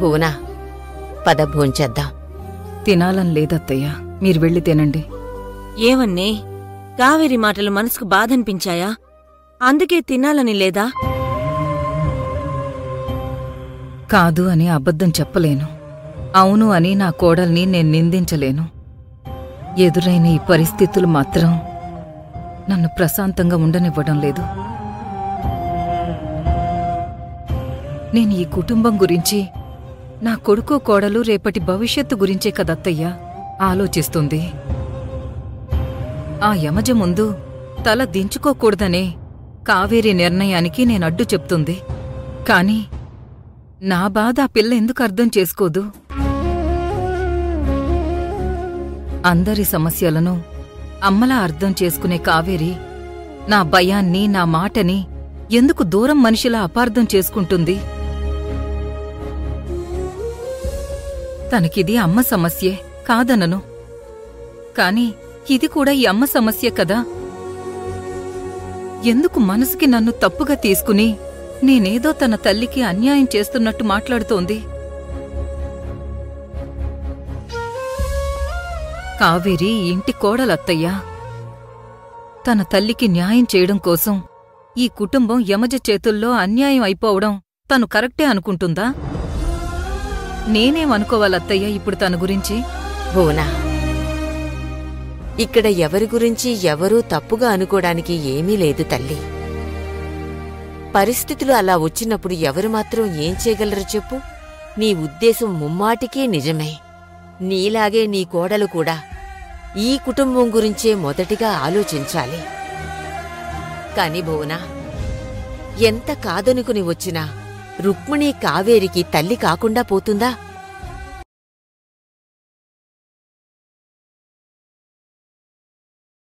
భువనా, పద భోంచేద్దాం. తినాలని లేదత్తయ్య, మీరు వెళ్ళి తినండి. ఏమన్నే, కావేరి మాటలు మనసుకు బాధనిపించాయా? అందుకే తినాలని లేదా? కాదు అని అబద్ధం చెప్పలేను, అవును అని నా కోడల్ని నేను నిందించలేను. ఎదురైన ఈ పరిస్థితులు మాత్రం నన్ను ప్రశాంతంగా ఉండనివ్వడం లేదు. నేను ఈ కుటుంబం గురించి, నా కొడుకో కోడలు రేపటి భవిష్యత్తు గురించే కదత్తయ్యా ఆలోచిస్తుంది. ఆ యమజ ముందు తల దించుకోకూడదనే కావేరి నిర్ణయానికి నేనడ్డు చెప్తుంది. కాని నా బాధ ఆ పిల్ల ఎందుకు అర్థం చేసుకోదు? అందరి సమస్యలను అమ్మలా అర్థం చేసుకునే కావేరి నా భయాన్ని, నా మాటని ఎందుకు దూరం మనిషిలా అపార్థం చేసుకుంటుంది? తనకిది అమ్మ సమస్యే కాదనను, కాని ఇది కూడా ఈ అమ్మ సమస్య కదా. ఎందుకు మనసుకి నన్ను తప్పుగా తీసుకుని నేనేదో తన తల్లికి అన్యాయం చేస్తున్నట్టు మాట్లాడుతోంది? కావేరి ఇంటి కోడలత్తయ్యా. తన తల్లికి న్యాయం చేయడం కోసం ఈ కుటుంబం యమజ చేతుల్లో అన్యాయం అయిపోవడం తను కరెక్టే అనుకుంటుందా? నేనేమనుకోవాలత్తయ్యా ఇప్పుడు తన గురించి? భువనా, ఇక్కడ ఎవరి గురించి ఎవరూ తప్పుగా అనుకోడానికి ఏమీ లేదు తల్లి. పరిస్థితులు అలా వచ్చినప్పుడు ఎవరు మాత్రం ఏం చేయగలరు చెప్పు? నీ ఉద్దేశం ముమ్మాటికీ నిజమే. నీలాగే నీ కోడలు కూడా ఈ కుటుంబం గురించే మొదటిగా ఆలోచించాలి. కాని భువనా, ఎంత కాదనుకుని వచ్చినా రుక్మిణి కావేరికి తల్లి కాకుండా పోతుందా?